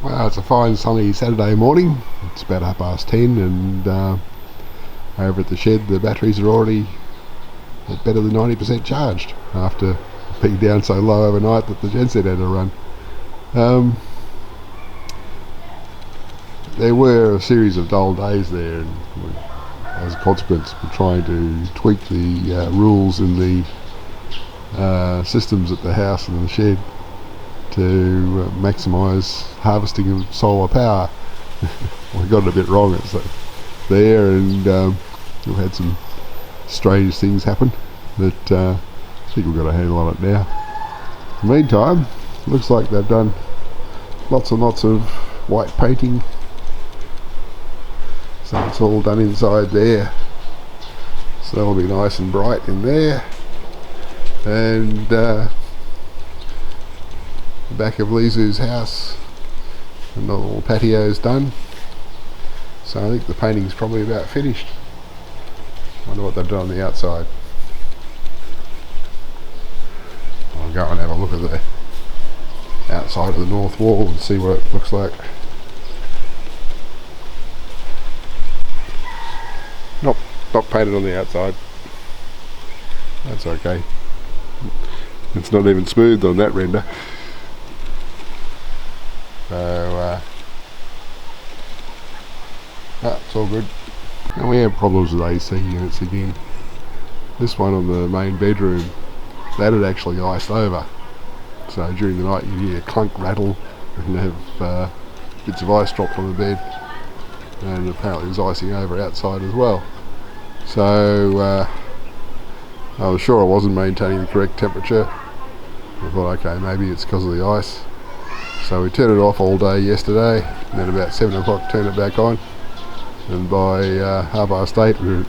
Well, it's a fine sunny Saturday morning. It's about 10:30 and over at the shed the batteries are already at better than 90% charged after being down so low overnight that the genset had to run. There were a series of dull days there, and as a consequence we're trying to tweak the rules in the systems at the house and the shed to maximise harvesting of solar power. We got it a bit wrong at there, and we've had some strange things happen, but I think we've got a handle on it now. In the meantime, looks like they've done lots and lots of white painting, so it's all done inside there, so that'll be nice and bright in there. And the back of Lise's house, another little patio's done, so I think the painting's probably about finished. I wonder what they've done on the outside. I'll go and have a look at the outside of the north wall and see what it looks like. Not painted on the outside. That's okay. It's not even smooth on that render. So it's all good. And we have problems with AC units again. This one on the main bedroom, that had actually iced over. So during the night you hear a clunk rattle and have bits of ice dropped on the bed, and apparently it was icing over outside as well. So I was sure I wasn't maintaining the correct temperature. I thought, okay, maybe it's because of the ice. So we turned it off all day yesterday, and then about 7 o'clock turned it back on, and by 8:30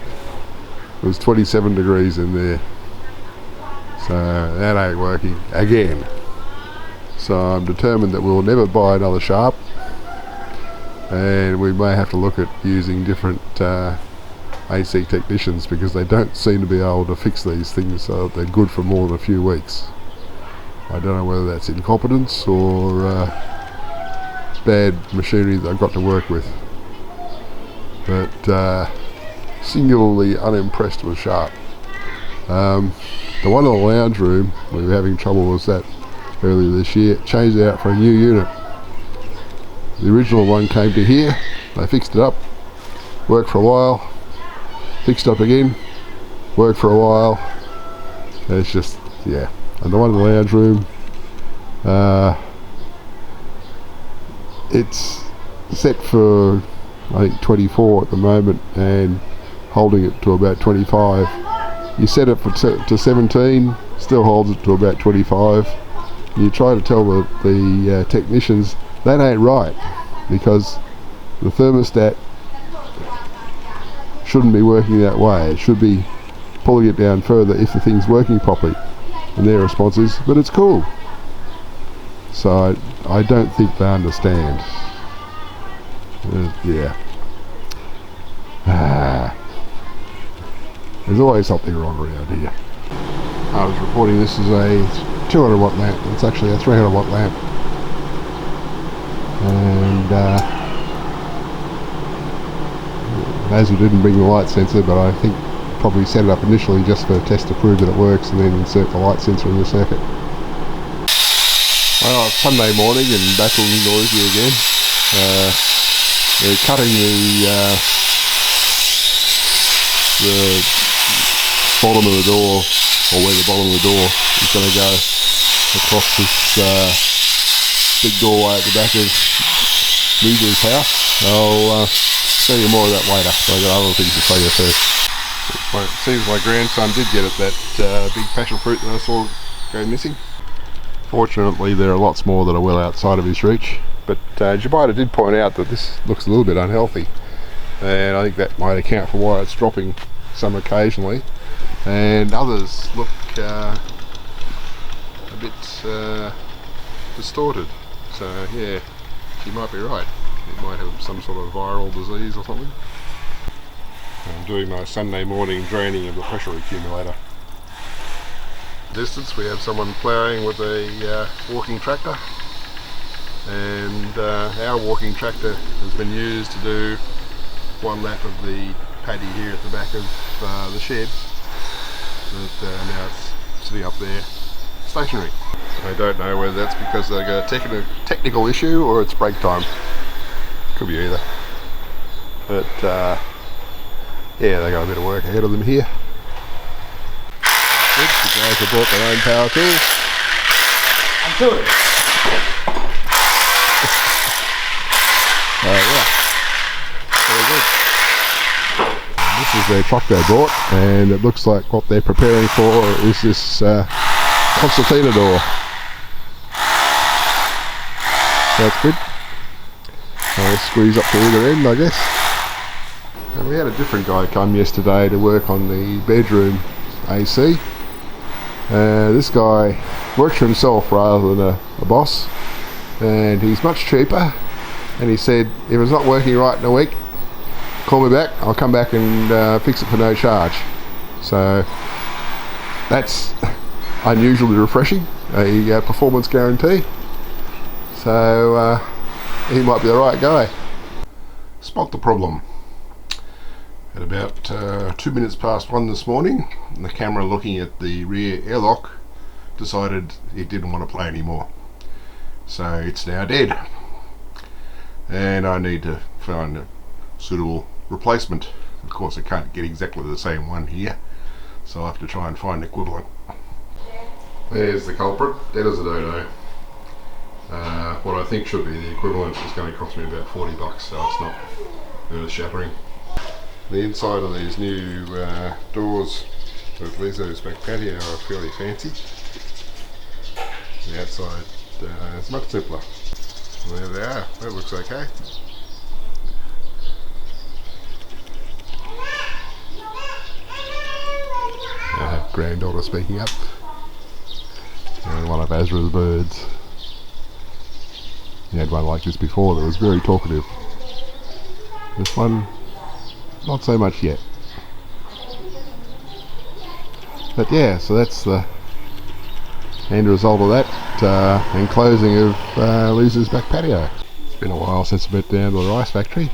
it was 27 degrees in there. So that ain't working again. So I'm determined that we'll never buy another Sharp, and we may have to look at using different AC technicians, because they don't seem to be able to fix these things so that they're good for more than a few weeks. I don't know whether that's incompetence or bad machinery that I've got to work with, but singularly unimpressed with Sharp. The one in the lounge room, we were having trouble with that earlier this year, changed it out for a new unit. The original one came to here, they fixed it up, worked for a while, fixed up again, worked for a while. It's just, yeah. And the one in the lounge room, it's set for I think 24 at the moment and holding it to about 25. You set it to 17, still holds it to about 25. You try to tell the technicians that ain't right, because the thermostat shouldn't be working that way. It should be pulling it down further if the thing's working properly. And their response is, but it's cool. So I don't think they understand. Yeah. There's always something wrong around here. I was reporting this is a 200 watt lamp. It's actually a 300 watt lamp. And Basil didn't bring the light sensor, but I think probably set it up initially just for a test to prove that it works, and then insert the light sensor in the circuit. Well, it's Sunday morning and Basil's noisy again. They're cutting the bottom of the door, or where the bottom of the door is going to go across this big doorway at the back of Lise's house. I'll tell you more of that later, but I've got other things to tell you first. It seems my grandson did get at that big passion fruit that I saw go missing. Fortunately there are lots more that are well outside of his reach, but Jabita did point out that this looks a little bit unhealthy, and I think that might account for why it's dropping some occasionally, and others look a bit distorted. So yeah, she might be right. It might have some sort of viral disease or something. I'm doing my Sunday morning draining of the pressure accumulator. Distance we have someone ploughing with a walking tractor. and our walking tractor has been used to do one lap of the paddy here at the back of the shed, but now it's sitting up there stationary. I don't know whether that's because they've got a technical issue or it's break time. Could be either. But yeah, they got a bit of work ahead of them here. Good, the guys have brought their own power tools. I'm doing it. Yeah, very good. And this is their truck they bought, and it looks like what they're preparing for is this concertina door. That's good. I'll squeeze up to either end, I guess. And we had a different guy come yesterday to work on the bedroom AC. This guy works for himself rather than a boss, and he's much cheaper. And he said, if it's not working right in a week, call me back, I'll come back and fix it for no charge. So that's unusually refreshing, a performance guarantee. So he might be the right guy. Spot the problem. At about 2 minutes past 1 this morning, the camera looking at the rear airlock decided it didn't want to play anymore. So it's now dead. And I need to find a suitable replacement. Of course I can't get exactly the same one here, so I'll have to try and find an equivalent. There's the culprit, dead as a dodo. What I think should be the equivalent is going to cost me about 40 bucks, so it's not earth shattering. The inside of these new doors of Lise's back patio are fairly fancy. The outside is much simpler. And there they are, that looks okay. Granddaughter speaking up. And one of Azra's birds. You had one like this before that was very talkative. This one, not so much yet. But yeah, so that's the end result of that enclosing of Lise's back patio. It's been a while since I've been down to the rice factory.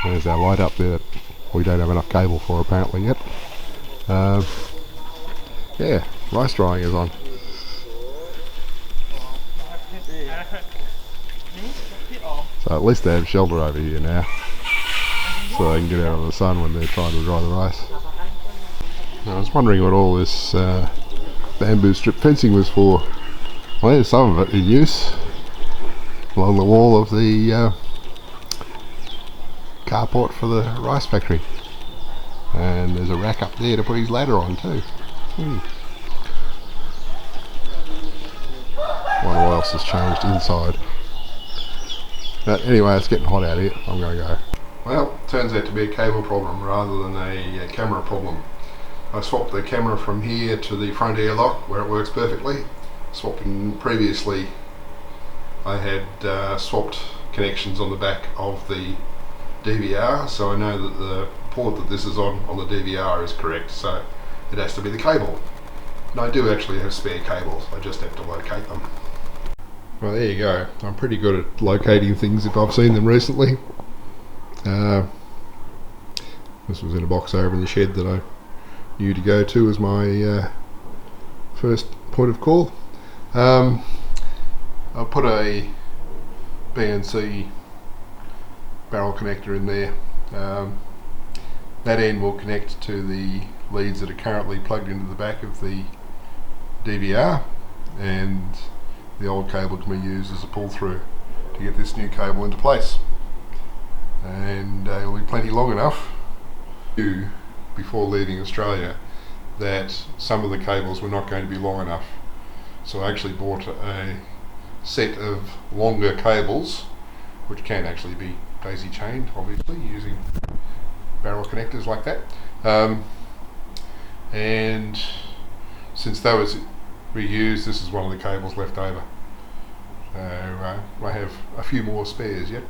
There's our light up there that we don't have enough cable for apparently yet. Yeah, rice drying is on. So at least they have shelter over here now, so they can get out of the sun when they're trying to dry the rice. I was wondering what all this bamboo strip fencing was for. Well, there's some of it in use along the wall of the carport for the rice factory, and there's a rack up there to put his ladder on too. Wonder what else has changed inside. But anyway, it's getting hot out here. I'm going to go. Well, turns out to be a cable problem rather than a camera problem. I swapped the camera from here to the front airlock where it works perfectly. Swapping previously, I had swapped connections on the back of the DVR, so I know that the port that this is on the DVR is correct, so it has to be the cable. And I do actually have spare cables, I just have to locate them. Well, there you go. I'm pretty good at locating things if I've seen them recently. This was in a box over in the shed that I knew to go to as my first point of call. I'll put a BNC barrel connector in there. That end will connect to the leads that are currently plugged into the back of the DVR, and the old cable can be used as a pull through to get this new cable into place. And it will be plenty long enough before leaving Australia that some of the cables were not going to be long enough. So I actually bought a set of longer cables, which can actually be daisy chained, obviously, using barrel connectors like that. And since that was reused, this is one of the cables left over. So I have a few more spares yet.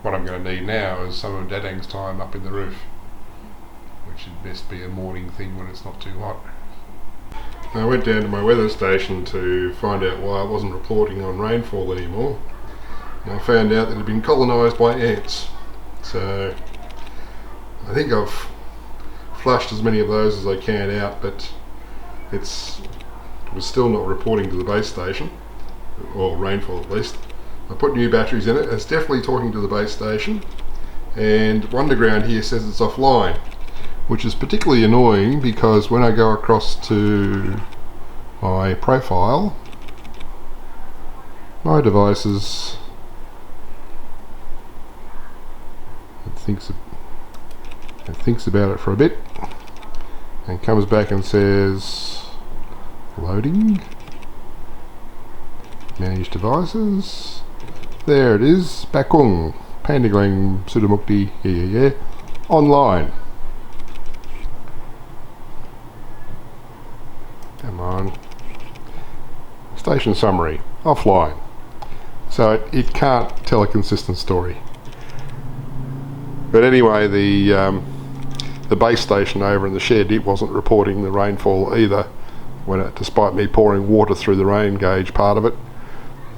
What I'm going to need now is some of Dadang's time up in the roof, which should best be a morning thing when it's not too hot. I went down to my weather station to find out why I wasn't reporting on rainfall anymore. And I found out that it had been colonised by ants. So I think I've flushed as many of those as I can out, but it was still not reporting to the base station, or rainfall at least. I put new batteries in it. It's definitely talking to the base station, and Wonderground here says it's offline, which is particularly annoying because when I go across to my profile, my devices, it thinks about it for a bit and comes back and says loading, manage devices. There it is, Bakung, Pandaglang Sudamukti, yeah, online. Come on. Station summary, offline. So it can't tell a consistent story. But anyway, the base station over in the shed, it wasn't reporting the rainfall either, despite me pouring water through the rain gauge part of it.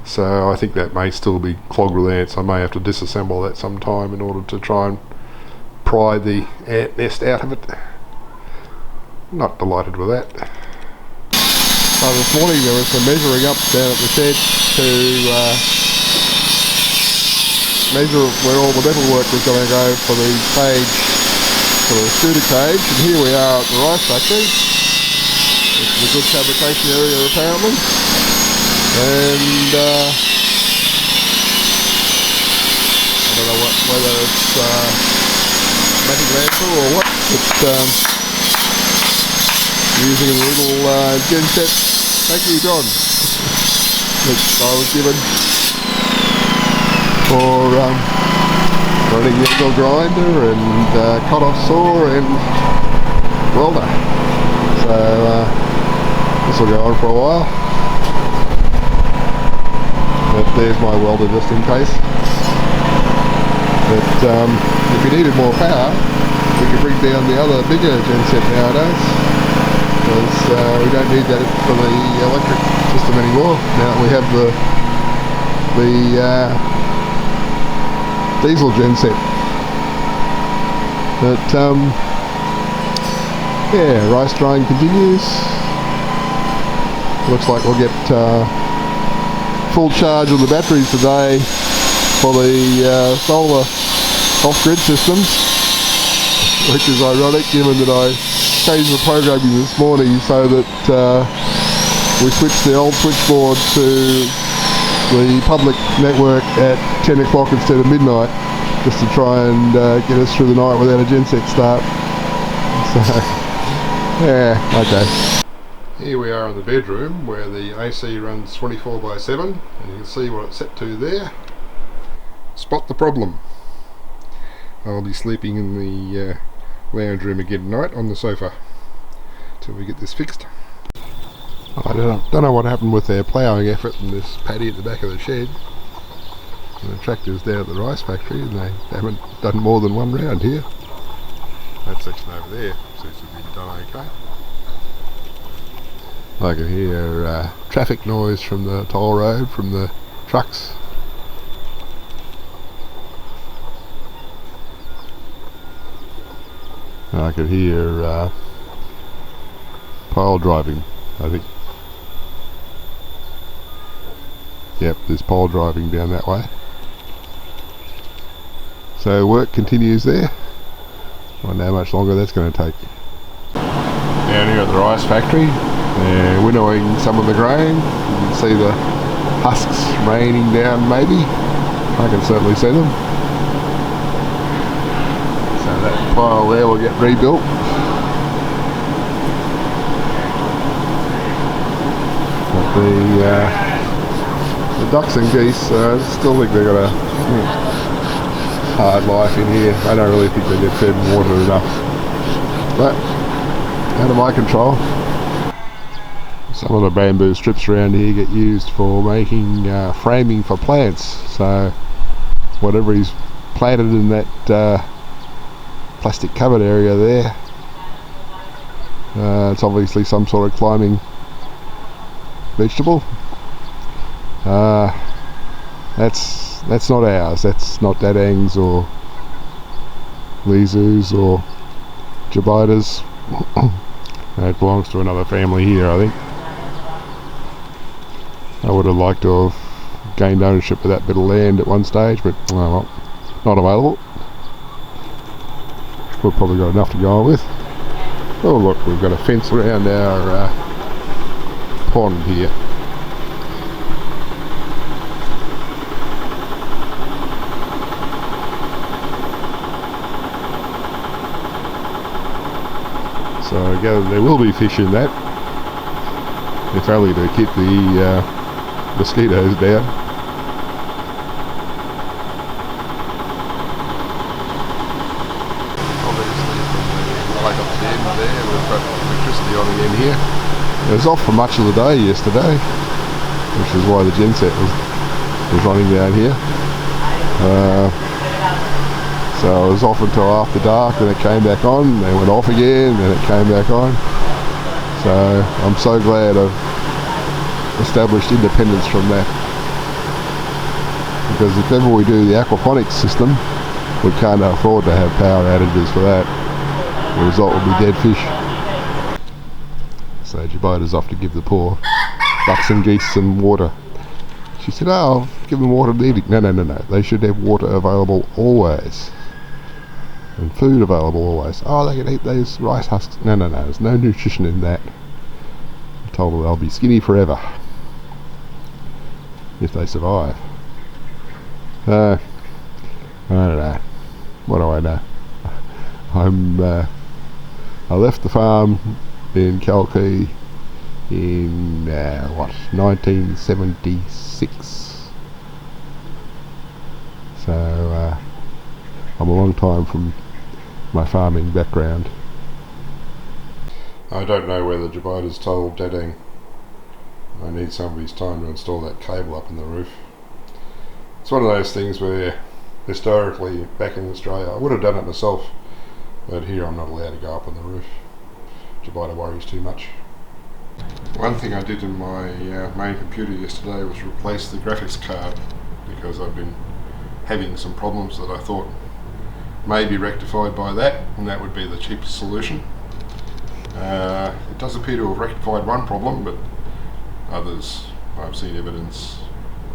So I think that may still be clogged with ants. I may have to disassemble that sometime in order to try and pry the ant nest out of it. Not delighted with that. So this morning there was some measuring up down at the shed to measure where all the metal work was going to go for the cage, for the scooter cage, and here we are at the rice factory. This is a good fabrication area apparently, and I don't know whether it's matic landfill or what, but using a little genset vacuum gun which I was given for running the angle grinder and cut-off saw and welder. So this will go on for a while. But there's my welder just in case. But if you needed more power, we could bring down the other bigger genset nowadays, because we don't need that for the electric system anymore. Now we have the diesel genset. But yeah, rice drying continues. Looks like we'll get full charge of the batteries today for the solar off-grid systems, which is ironic given that I changed the programming this morning so that we switched the old switchboard to the public network at 10 o'clock instead of midnight, just to try and get us through the night without a genset start. So yeah, okay. Here we are in the bedroom where the AC runs 24/7, and you can see what it's set to there. Spot the problem. I'll be sleeping in the lounge room again tonight on the sofa till we get this fixed. I don't know what happened with their ploughing effort in this paddy at the back of the shed. And the tractor's down at the rice factory and they haven't done more than one round here. That section over there seems to be done okay. I can hear traffic noise from the toll road, from the trucks. I could hear pile driving, I think. Yep, there's pile driving down that way. So work continues there. I wonder how much longer that's going to take. Down here at the rice factory, they're winnowing some of the grain. You can see the husks raining down maybe. I can certainly see them. So that pile there will get rebuilt. But the ducks and geese, I still think they've got a hard life in here. I don't really think they get fed and watered enough. But out of my control. Some of the bamboo strips around here get used for making framing for plants. So whatever he's planted in that plastic covered area there, it's obviously some sort of climbing vegetable. That's not ours. That's not Dadang's or Lise's or Jabita's. It belongs to another family here, I think. I would have liked to have gained ownership of that bit of land at one stage, but oh well, not available. We've probably got enough to go on with. Oh look, we've got a fence around our pond here. So I gather there will be fish in that, if only to keep the mosquitoes down. Obviously from the light up the end there, we've got electricity on again here. It was off for much of the day yesterday, which is why the genset was running down here. So it was off until after dark, then it came back on, then it went off again, then it came back on. So I'm so glad I've established independence from that. Because if ever we do the aquaponics system, we can't afford to have power outages for that. The result will be dead fish. So Jabita's off to give the poor ducks and geese some water. She said, oh, I'll give them water needed. No. They should have water available always. And food available always. Oh, they can eat those rice husks. No. There's no nutrition in that. I told her they'll be skinny forever. If they survive. I don't know. What do I know? I left the farm in Kalki in 1976. So I'm a long time from my farming background. I don't know whether Jabita's told Dadang I need some of his time to install that cable up in the roof. It's one of those things where historically back in Australia I would have done it myself, but here I'm not allowed to go up on the roof. Jabita worries too much. One thing I did in my main computer yesterday was replace the graphics card, because I've been having some problems that I thought may be rectified by that, and that would be the cheapest solution. It does appear to have rectified one problem, but others I've seen evidence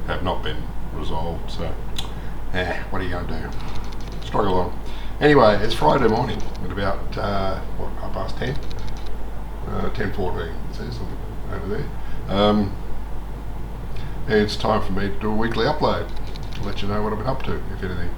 have not been resolved, so what are you going to do? Struggle on. Anyway, it's Friday morning at about 10:30? 10:14 it says over there. It's time for me to do a weekly upload to let you know what I've been up to, if anything.